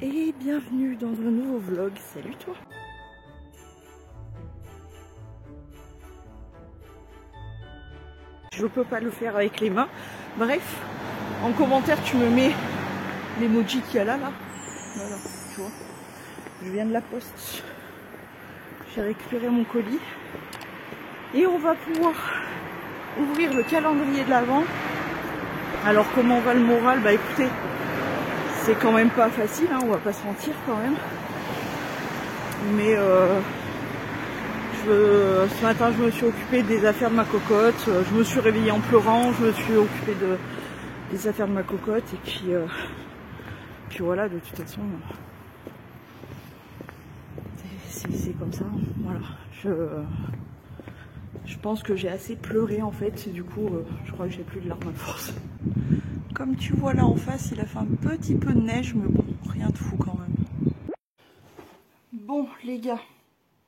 Et bienvenue dans un nouveau vlog. Salut toi. Je peux pas le faire avec les mains. Bref, en commentaire tu me mets l'emoji qu'il y a là. Voilà, tu vois. Je viens de la poste. J'ai récupéré mon colis. Et on va pouvoir ouvrir le calendrier de l'Avent. Alors comment va le moral? Bah écoutez, c'est quand même pas facile, hein, on va pas se mentir quand même. Mais ce matin je me suis occupée des affaires de ma cocotte, je me suis réveillée en pleurant, je me suis occupée des affaires de ma cocotte et puis voilà, de toute façon c'est comme ça, voilà. Je pense que j'ai assez pleuré en fait, du coup je crois que j'ai plus de larmes à force. Comme tu vois là en face, il a fait un petit peu de neige, mais bon, rien de fou quand même. Bon les gars,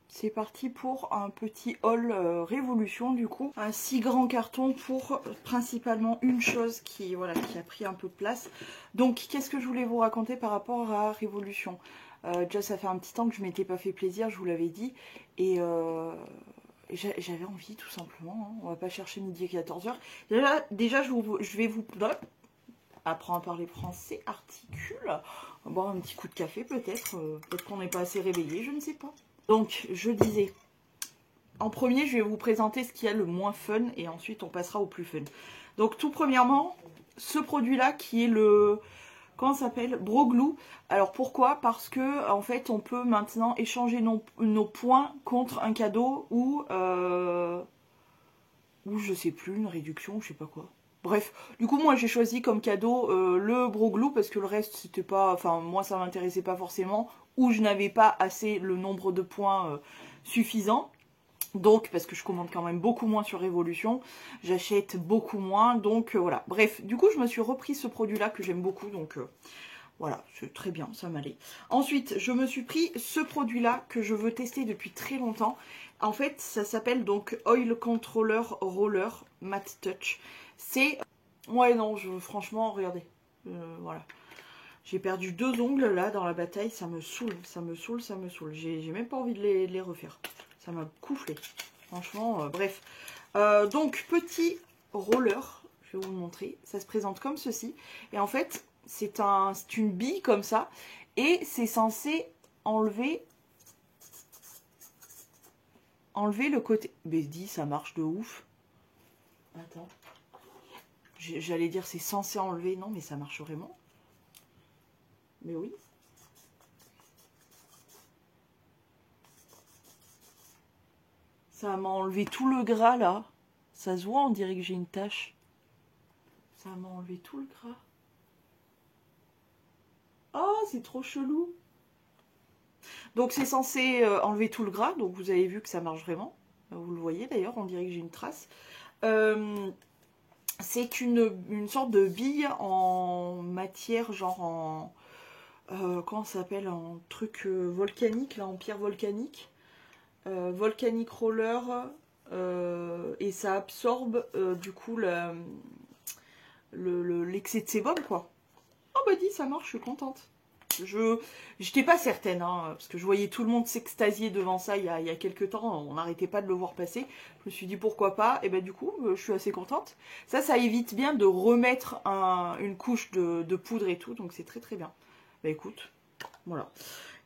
c'est parti pour un petit haul Révolution du coup. Un si grand carton pour principalement une chose qui a pris un peu de place. Donc qu'est-ce que je voulais vous raconter par rapport à Révolution? Déjà ça fait un petit temps que je m'étais pas fait plaisir, je vous l'avais dit. Et j'avais envie tout simplement, hein. On va pas chercher midi à 14h. Déjà je vais vous... Apprends à parler français, articule. On va boire un petit coup de café peut-être. Peut-être qu'on n'est pas assez réveillé, je ne sais pas. Donc, je disais, en premier, je vais vous présenter ce qu'il y a le moins fun et ensuite on passera au plus fun. Donc, tout premièrement, ce produit-là qui est le... Comment ça s'appelle? Broglou. Alors, pourquoi? Parce que, en fait, on peut maintenant échanger nos points contre un cadeau ou je sais plus, une réduction, je sais pas quoi. Bref, du coup moi j'ai choisi comme cadeau le Broglou parce que le reste c'était pas, enfin moi ça m'intéressait pas forcément ou je n'avais pas assez le nombre de points suffisant. Donc parce que je commande quand même beaucoup moins sur Révolution, j'achète beaucoup moins, donc voilà. Bref, du coup je me suis repris ce produit là que j'aime beaucoup, donc voilà, c'est très bien, ça m'allait. Ensuite, je me suis pris ce produit-là que je veux tester depuis très longtemps. En fait, ça s'appelle donc Oil Controller Roller Matte Touch. C'est... Ouais, non, franchement, regardez. Voilà. J'ai perdu 2 ongles là dans la bataille, ça me saoule, ça me saoule, ça me saoule. J'ai même pas envie de les refaire. Ça m'a coufflé. Franchement, bref. Donc, petit roller, je vais vous le montrer. Ça se présente comme ceci. Et en fait... C'est une bille comme ça et c'est censé enlever le côté. Mais dis, ça marche de ouf. Attends. J'allais dire c'est censé enlever. Non, mais ça marche vraiment. Mais oui. Ça m'a enlevé tout le gras là. Ça se voit, on dirait que j'ai une tache. Ça m'a enlevé tout le gras. Oh, c'est trop chelou. Donc c'est censé enlever tout le gras. Donc vous avez vu que ça marche vraiment. Vous le voyez d'ailleurs, on dirait que j'ai une trace. C'est une sorte de bille en matière, genre en... comment ça s'appelle? En truc volcanique, là, en pierre volcanique. Volcanic roller. Et ça absorbe du coup l'excès de sébum, quoi. Oh bah dis, ça marche, je suis contente. J'étais pas certaine, hein, parce que je voyais tout le monde s'extasier devant ça il y a quelques temps, on n'arrêtait pas de le voir passer. Je me suis dit pourquoi pas, et ben du coup je suis assez contente. Ça évite bien de remettre une couche de poudre et tout, donc c'est très très bien. Bah écoute, voilà.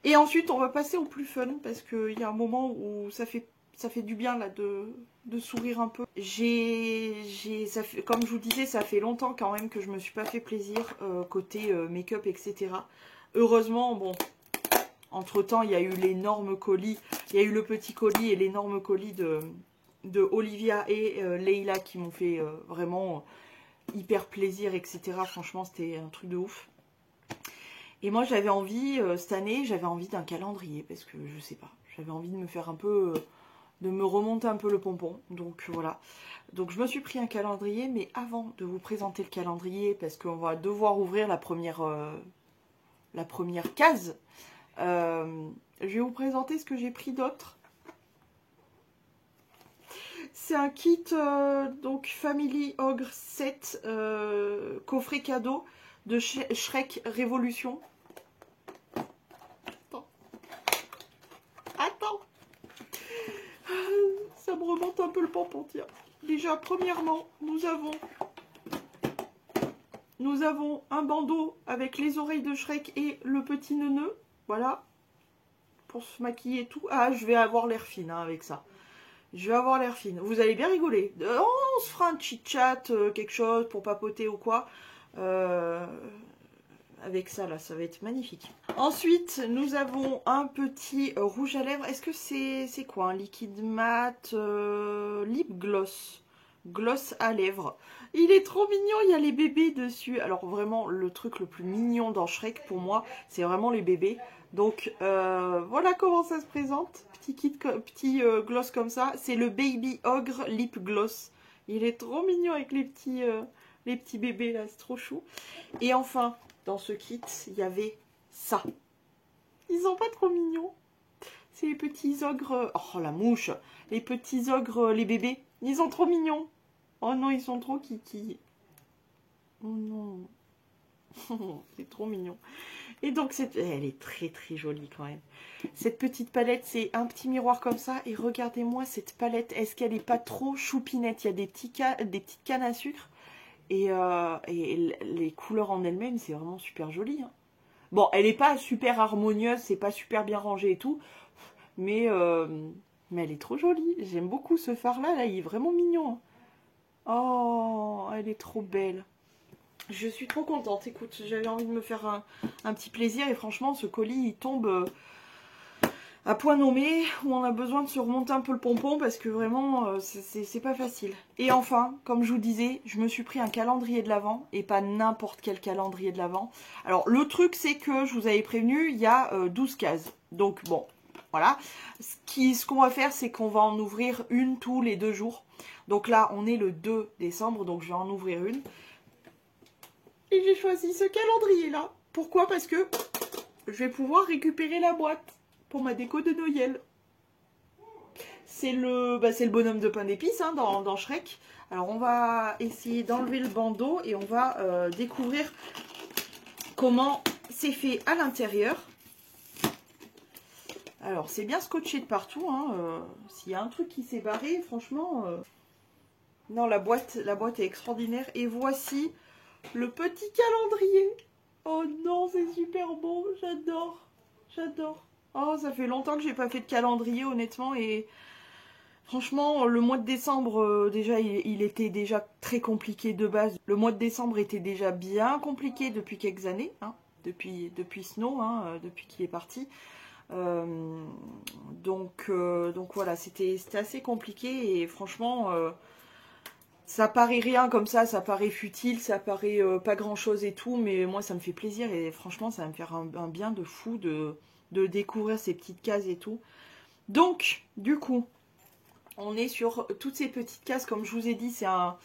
Et ensuite on va passer au plus fun, parce qu'il y a un moment où ça fait du bien là de sourire un peu. Comme je vous disais, ça fait longtemps quand même que je me suis pas fait plaisir côté make-up, etc. Heureusement, bon, entre temps, il y a eu l'énorme colis, il y a eu le petit colis et l'énorme colis de Olivia et Leila qui m'ont fait vraiment hyper plaisir, etc. Franchement, c'était un truc de ouf. Et moi, j'avais envie, cette année, j'avais envie d'un calendrier, parce que, je sais pas, j'avais envie de me faire un peu... de me remonter un peu le pompon, donc voilà. Donc je me suis pris un calendrier, mais avant de vous présenter le calendrier, parce qu'on va devoir ouvrir la première case, je vais vous présenter ce que j'ai pris d'autre. C'est un kit donc Family Ogre 7 coffret cadeau de Shrek Révolution. peu le pompon, tiens. Déjà, premièrement, nous avons un bandeau avec les oreilles de Shrek et le petit neuneu. Voilà. Pour se maquiller et tout. Ah, je vais avoir l'air fine hein, avec ça. Je vais avoir l'air fine. Vous allez bien rigoler. On se fera un chit-chat, quelque chose pour papoter ou quoi. Avec ça, là, ça va être magnifique. Ensuite, nous avons un petit rouge à lèvres. Est-ce que c'est quoi? Un liquide mat lip gloss. Gloss à lèvres. Il est trop mignon, il y a les bébés dessus. Alors vraiment, le truc le plus mignon dans Shrek, pour moi, c'est vraiment les bébés. Donc, voilà comment ça se présente. Petit gloss comme ça. C'est le Baby Ogre Lip Gloss. Il est trop mignon avec les petits bébés, là. C'est trop chou. Et enfin, dans ce kit, il y avait ça. Ils sont pas trop mignons. C'est les petits ogres... Oh, la mouche. Les petits ogres, les bébés. Ils sont trop mignons. Oh non, ils sont trop kiki. Oh non. C'est trop mignon. Et donc, elle est très très jolie quand même. Cette petite palette, c'est un petit miroir comme ça. Et regardez-moi cette palette. Est-ce qu'elle n'est pas trop choupinette? Il y a des petites cannes à sucre. Et les couleurs en elles-mêmes, c'est vraiment super joli. Hein. Bon, elle n'est pas super harmonieuse, c'est pas super bien rangé et tout. Mais elle est trop jolie. J'aime beaucoup ce fard-là. Là, il est vraiment mignon. Oh, elle est trop belle. Je suis trop contente. Écoute, j'avais envie de me faire un petit plaisir. Et franchement, ce colis, il tombe à point nommé. Où on a besoin de se remonter un peu le pompon. Parce que vraiment, c'est pas facile. Et enfin, comme je vous disais, je me suis pris un calendrier de l'Avent. Et pas n'importe quel calendrier de l'Avent. Alors, le truc, c'est que, je vous avais prévenu, il y a 12 cases. Donc, bon, voilà. Ce qu'on va faire, c'est qu'on va en ouvrir une tous les 2 jours. Donc là, on est le 2 décembre, donc je vais en ouvrir une. Et j'ai choisi ce calendrier-là. Pourquoi? Parce que je vais pouvoir récupérer la boîte pour ma déco de Noël. C'est le bonhomme de pain d'épices hein, dans Shrek. Alors, on va essayer d'enlever le bandeau et on va découvrir comment c'est fait à l'intérieur. Alors, c'est bien scotché de partout. Hein, s'il y a un truc qui s'est barré, franchement... Non, la boîte est extraordinaire. Et voici le petit calendrier. Oh non, c'est super beau. J'adore. J'adore. Oh, ça fait longtemps que j'ai pas fait de calendrier, honnêtement. Et franchement, le mois de décembre, déjà, il était déjà très compliqué de base. Le mois de décembre était déjà bien compliqué depuis quelques années. Hein, depuis Snow, hein, depuis qu'il est parti. Donc voilà, c'était assez compliqué. Et franchement... ça paraît rien comme ça paraît futile, ça paraît pas grand chose et tout, mais moi ça me fait plaisir et franchement ça va me faire un bien de fou de découvrir ces petites cases et tout. Donc, du coup, on est sur toutes ces petites cases, comme je vous ai dit, c'est un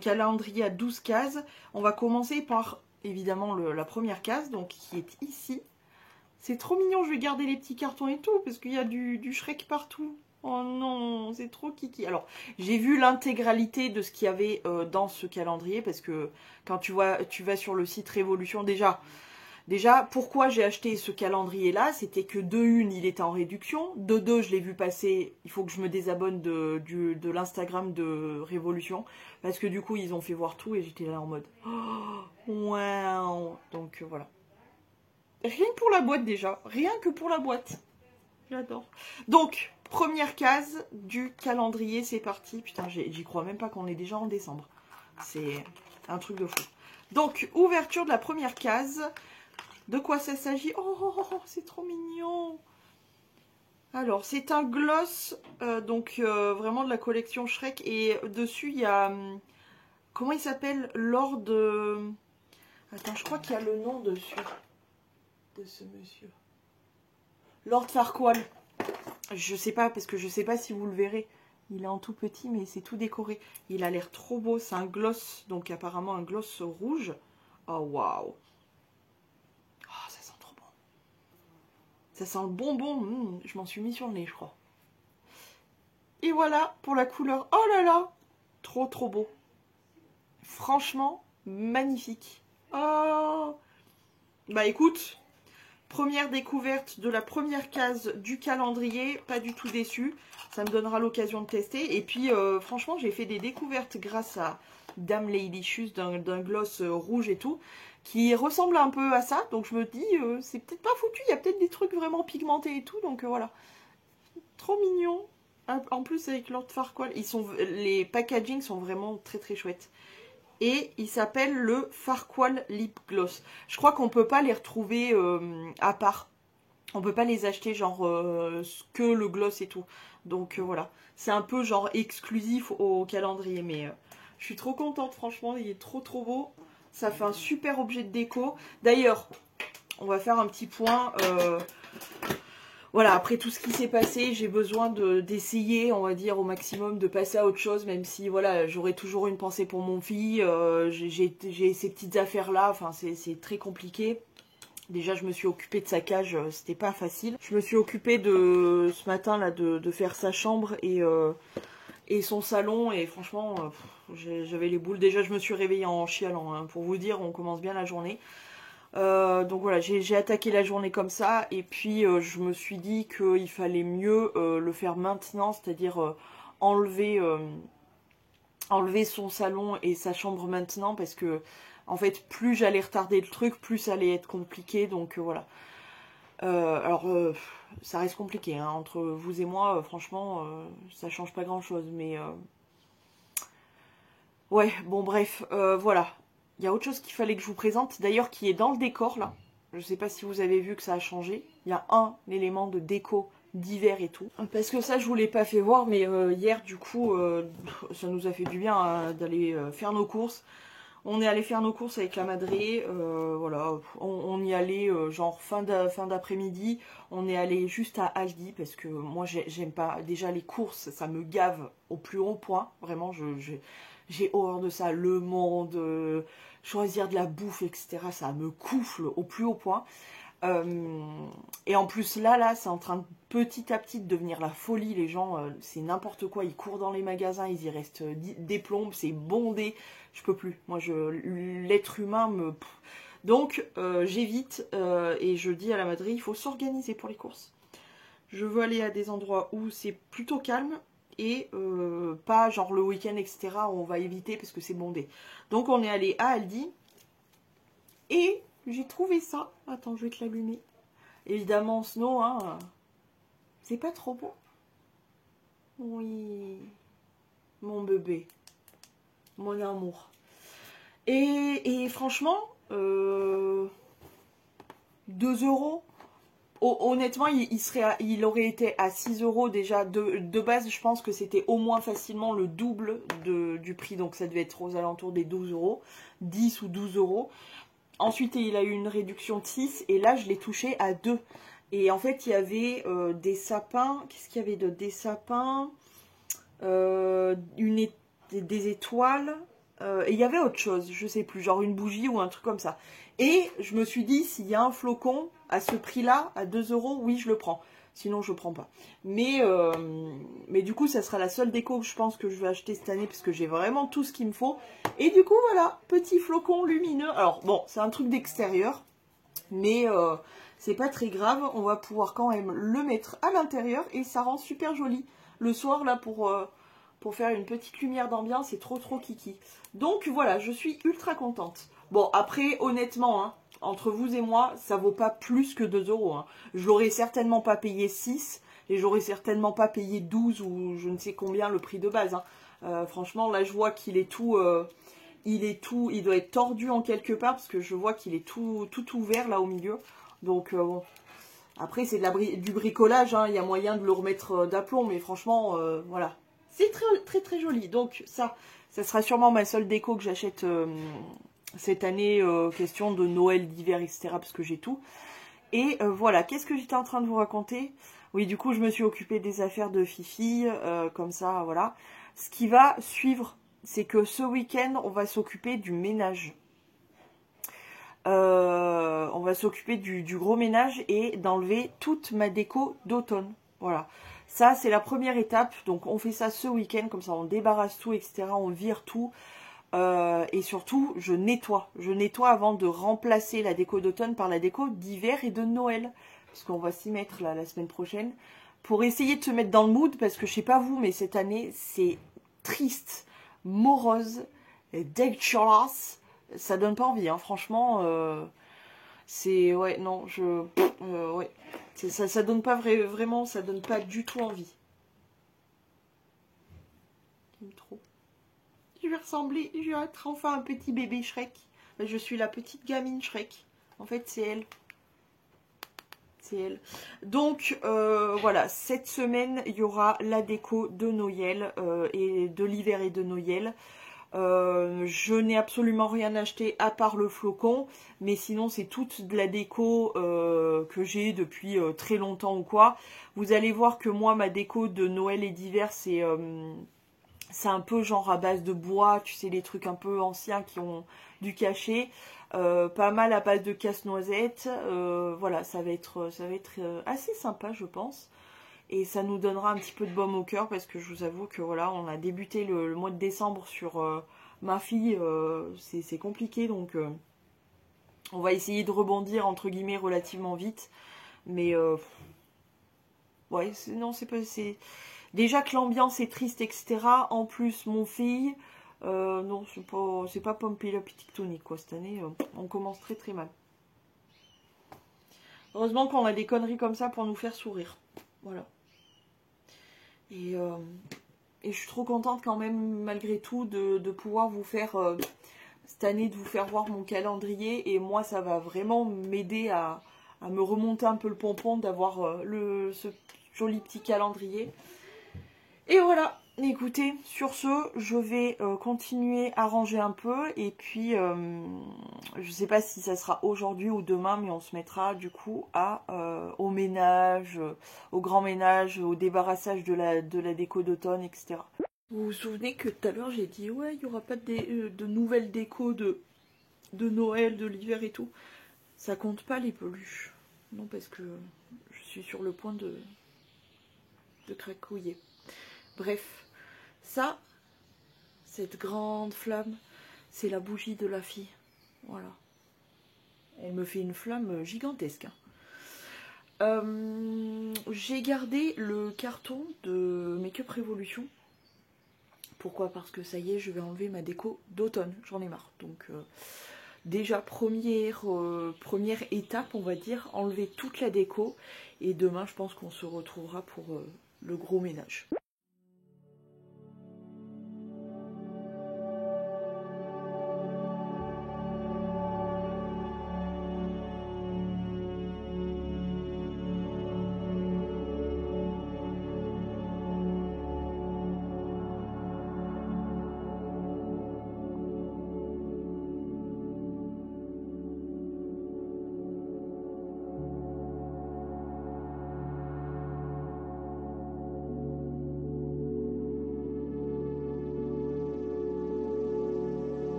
calendrier à 12 cases. On va commencer par, évidemment, la première case, donc qui est ici. C'est trop mignon, je vais garder les petits cartons et tout, parce qu'il y a du Shrek partout. Oh non, c'est trop kiki. Alors, j'ai vu l'intégralité de ce qu'il y avait dans ce calendrier, parce que quand tu vas sur le site Révolution, déjà, pourquoi j'ai acheté ce calendrier-là, c'était que de une, il était en réduction, de deux, je l'ai vu passer, il faut que je me désabonne de l'Instagram de Révolution, parce que du coup, ils ont fait voir tout, et j'étais là en mode, oh, wow. Donc, voilà. Rien que pour la boîte, déjà. Rien que pour la boîte. J'adore. Donc, première case du calendrier, c'est parti. Putain, j'y crois même pas qu'on est déjà en décembre. C'est un truc de fou. Donc, ouverture de la première case. De quoi ça s'agit? Oh, c'est trop mignon. Alors, c'est un gloss, vraiment de la collection Shrek. Et dessus, il y a... comment il s'appelle? Lord... Attends, je crois qu'il y a le nom dessus. De ce monsieur. Lord Farquaad. Je sais pas, parce que je sais pas si vous le verrez. Il est en tout petit, mais c'est tout décoré. Il a l'air trop beau. C'est un gloss, donc apparemment un gloss rouge. Oh, waouh. Oh, ça sent trop bon. Ça sent le bonbon. Je m'en suis mis sur le nez, je crois. Et voilà pour la couleur. Oh là là. Trop, trop beau. Franchement, magnifique. Oh. Bah écoute, première découverte de la première case du calendrier, pas du tout déçue. Ça me donnera l'occasion de tester. Et puis, franchement, j'ai fait des découvertes grâce à Dame Ladylicious d'un gloss rouge et tout, qui ressemble un peu à ça. Donc, je me dis, c'est peut-être pas foutu. Il y a peut-être des trucs vraiment pigmentés et tout. Donc, voilà. Trop mignon. En plus, avec Lord Farquaad, les packaging sont vraiment très très chouettes. Et il s'appelle le Farquaad Lip Gloss. Je crois qu'on peut pas les retrouver à part. On peut pas les acheter genre que le gloss et tout. Donc voilà. C'est un peu genre exclusif au calendrier. Mais je suis trop contente franchement. Il est trop trop beau. Ça fait un super objet de déco. D'ailleurs, on va faire un petit point. Voilà, après tout ce qui s'est passé, j'ai besoin d'essayer, on va dire, au maximum de passer à autre chose, même si, voilà, j'aurai toujours une pensée pour mon fils, j'ai ces petites affaires-là, enfin, c'est très compliqué. Déjà, je me suis occupée de sa cage, c'était pas facile. Je me suis occupée ce matin, là, de faire sa chambre et son salon, et franchement, j'avais les boules. Déjà, je me suis réveillée en chialant, hein, pour vous dire, on commence bien la journée. Donc voilà, j'ai attaqué la journée comme ça et puis je me suis dit qu'il fallait mieux le faire maintenant, c'est-à-dire enlever son salon et sa chambre maintenant parce que en fait plus j'allais retarder le truc, plus ça allait être compliqué, donc voilà. Alors ça reste compliqué, hein, entre vous et moi, franchement ça change pas grand-chose, mais ouais, bon bref, voilà. Il y a autre chose qu'il fallait que je vous présente, d'ailleurs qui est dans le décor là. Je sais pas si vous avez vu que ça a changé. Il y a un élément de déco d'hiver et tout. Parce que ça je vous l'ai pas fait voir, mais hier du coup ça nous a fait du bien hein, d'aller faire nos courses. On est allé faire nos courses avec la Madré, voilà, on y allait genre fin d'après-midi. On est allé juste à Aldi parce que moi j'aime pas, déjà les courses ça me gave au plus haut point, vraiment j'ai horreur de ça, le monde, choisir de la bouffe, etc. Ça me couffle au plus haut point. Et en plus là, c'est en train de petit à petit de devenir la folie. Les gens, c'est n'importe quoi. Ils courent dans les magasins, ils y restent des plombes, c'est bondé. Je peux plus. Moi, l'être humain me... Donc, j'évite et je dis à la Madrid, il faut s'organiser pour les courses. Je veux aller à des endroits où c'est plutôt calme. Et pas genre le week-end, etc. où on va éviter parce que c'est bondé. Donc on est allé à Aldi. Et j'ai trouvé ça. Attends, je vais te l'allumer. Évidemment, Snow, hein. C'est pas trop beau. Oui. Mon bébé. Mon amour. Et franchement, 2 €. Honnêtement, il aurait été à 6 € déjà. De base, je pense que c'était au moins facilement le double du prix. Donc ça devait être aux alentours des 12 €. 10 ou 12 €. Ensuite, il a eu une réduction de 6. Et là, je l'ai touché à 2. Et en fait, il y avait des sapins. Qu'est-ce qu'il y avait d'autre? Des sapins. Des étoiles. Et il y avait autre chose, je sais plus, genre une bougie ou un truc comme ça. Et je me suis dit, s'il y a un flocon à ce prix-là, à 2 €, oui, je le prends. Sinon, je le prends pas. Mais du coup, ça sera la seule déco que je pense que je vais acheter cette année, parce que j'ai vraiment tout ce qu'il me faut. Et du coup, voilà, petit flocon lumineux. Alors, bon, c'est un truc d'extérieur, mais c'est pas très grave. On va pouvoir quand même le mettre à l'intérieur, et ça rend super joli. Le soir, là, pour faire une petite lumière d'ambiance, c'est trop trop kiki. Donc voilà, je suis ultra contente. Bon, après, honnêtement, hein, entre vous et moi, ça vaut pas plus que 2 €. Hein. Je l'aurais certainement pas payé 6 et j'aurais certainement pas payé 12 ou je ne sais combien le prix de base. Hein. Franchement, là, je vois qu'il est tout... il doit être tordu en quelque part parce que je vois qu'il est tout ouvert là au milieu. Donc, bon. Après, c'est du bricolage, hein. Il y a moyen de le remettre d'aplomb, mais franchement, voilà. C'est très, très, très joli. Donc, ça sera sûrement ma seule déco que j'achète cette année, question de Noël, d'hiver, etc. Parce que j'ai tout. Et voilà, qu'est-ce que j'étais en train de vous raconter? Oui, du coup, je me suis occupée des affaires de Fifi, comme ça, voilà. Ce qui va suivre, c'est que ce week-end, on va s'occuper du ménage. On va s'occuper du gros ménage et d'enlever toute ma déco d'automne. Voilà. Ça, c'est la première étape. Donc, on fait ça ce week-end. Comme ça, on débarrasse tout, etc. On vire tout. Et surtout, je nettoie. Je nettoie avant de remplacer la déco d'automne par la déco d'hiver et de Noël. Parce qu'on va s'y mettre là, la semaine prochaine. Pour essayer de se mettre dans le mood, parce que je sais pas vous, mais cette année, c'est triste, morose, et dégueulasse. Ça donne pas envie, hein. Franchement. C'est... Ouais, non, ouais. Ça donne pas vraiment, ça donne pas du tout envie. J'aime trop. Je vais être enfin un petit bébé Shrek. Je suis la petite gamine Shrek. En fait, c'est elle. C'est elle. Donc, voilà, cette semaine, il y aura la déco de Noël, et de l'hiver et de Noël. Je n'ai absolument rien acheté à part le flocon, mais sinon c'est toute de la déco que j'ai depuis très longtemps ou quoi. Vous allez voir que moi, ma déco de Noël et d'hiver, c'est un peu genre à base de bois, tu sais, les trucs un peu anciens qui ont du cachet. Pas mal à base de casse-noisette. Voilà, ça va être assez sympa, je pense. Et ça nous donnera un petit peu de baume au cœur, parce que je vous avoue que voilà, on a débuté le mois de décembre sur ma fille. C'est compliqué, donc on va essayer de rebondir entre guillemets relativement vite. Mais ouais, non, c'est pas... Déjà que l'ambiance est triste, etc. En plus, mon fille... non, c'est pas pomper la petite tonique, quoi. Cette année, on commence très très mal. Heureusement qu'on a des conneries comme ça pour nous faire sourire. Voilà. Et je suis trop contente quand même, malgré tout, de pouvoir vous faire, cette année, de vous faire voir mon calendrier. Et moi, ça va vraiment m'aider à me remonter un peu le pompon, d'avoir ce joli petit calendrier. Et voilà, écoutez, sur ce, je vais continuer à ranger un peu. Et puis, je sais pas si ça sera aujourd'hui ou demain, mais on se mettra du coup au ménage, au grand ménage, au débarrassage de la déco d'automne, etc. Vous vous souvenez que tout à l'heure j'ai dit ouais, il n'y aura pas de nouvelles déco de Noël, de l'hiver et tout. Ça compte pas les peluches. Non, parce que je suis sur le point de cracouiller. Bref, ça, cette grande flamme, c'est la bougie de la fille. Voilà. Elle me fait une flamme gigantesque. J'ai gardé le carton de Make-up Revolution. Pourquoi? Parce que ça y est, je vais enlever ma déco d'automne. J'en ai marre. Donc déjà, première étape, on va dire, enlever toute la déco. Et demain, je pense qu'on se retrouvera pour le gros ménage.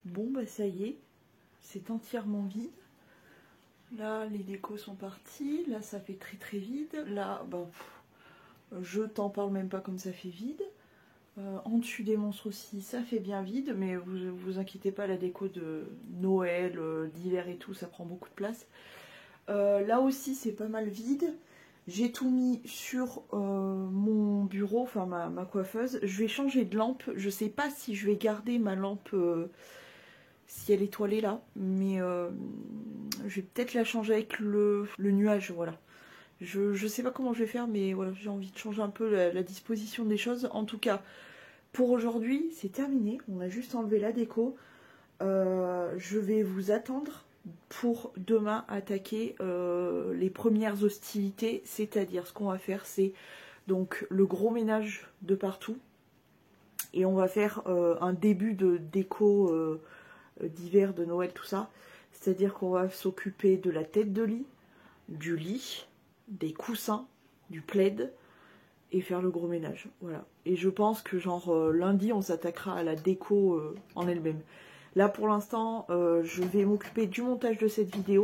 Bon, bah ça y est, c'est entièrement vide. Là, les décos sont partis. Là, ça fait très très vide. Là, bah, je t'en parle même pas comme ça fait vide. En dessus des monstres aussi, ça fait bien vide. Mais vous inquiétez pas, la déco de Noël, d'hiver et tout, ça prend beaucoup de place. Là aussi, c'est pas mal vide. J'ai tout mis sur mon bureau, enfin ma coiffeuse. Je vais changer de lampe. Je sais pas si je vais garder ma lampe... si elle est étoilée là, mais je vais peut-être la changer avec le nuage, voilà. Je sais pas comment je vais faire, mais voilà, j'ai envie de changer un peu la disposition des choses. En tout cas, pour aujourd'hui, c'est terminé. On a juste enlevé la déco. Je vais vous attendre pour demain attaquer les premières hostilités. C'est-à-dire, ce qu'on va faire, c'est donc le gros ménage de partout. Et on va faire un début de déco... d'hiver, de Noël, tout ça. C'est-à-dire qu'on va s'occuper de la tête de lit, du lit, des coussins, du plaid et faire le gros ménage. Voilà. Et je pense que genre lundi, on s'attaquera à la déco en elle-même. Là, pour l'instant, je vais m'occuper du montage de cette vidéo,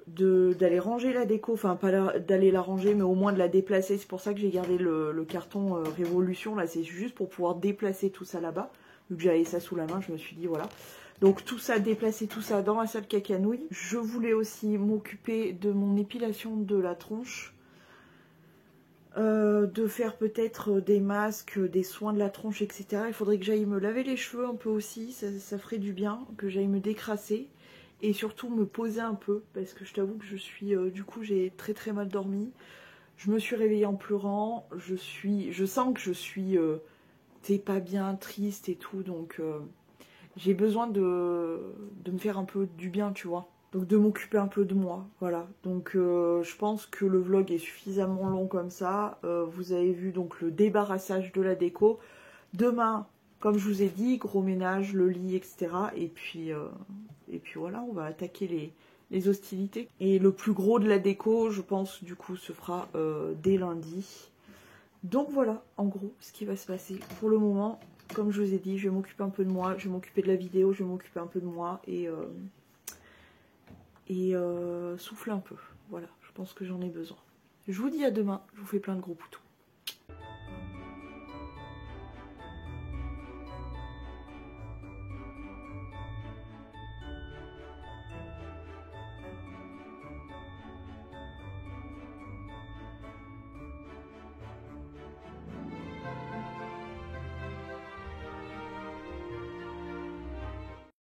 d'aller ranger la déco, enfin pas d'aller la ranger, mais au moins de la déplacer. C'est pour ça que j'ai gardé le carton Révolution, là, c'est juste pour pouvoir déplacer tout ça là-bas. Vu que j'avais ça sous la main, je me suis dit, voilà. Donc tout ça, déplacer tout ça dans la salle cacanouille. Je voulais aussi m'occuper de mon épilation de la tronche. De faire peut-être des masques, des soins de la tronche, etc. Il faudrait que j'aille me laver les cheveux un peu aussi, ça ferait du bien, que j'aille me décrasser. Et surtout me poser un peu, parce que je t'avoue que je suis, du coup j'ai très très mal dormi. Je me suis réveillée en pleurant, je sens que je suis, t'es pas bien, triste et tout, donc j'ai besoin de me faire un peu du bien, tu vois. Donc de m'occuper un peu de moi, voilà. Donc je pense que le vlog est suffisamment long comme ça. Vous avez vu donc le débarrassage de la déco. Demain, comme je vous ai dit, gros ménage, le lit, etc. Et puis voilà, on va attaquer les hostilités. Et le plus gros de la déco, je pense, du coup, se fera dès lundi. Donc voilà, en gros, ce qui va se passer. Pour le moment, comme je vous ai dit, je vais m'occuper un peu de moi, je vais m'occuper de la vidéo, je vais m'occuper un peu de moi et souffler un peu. Voilà, je pense que j'en ai besoin. Je vous dis à demain, je vous fais plein de gros poutous.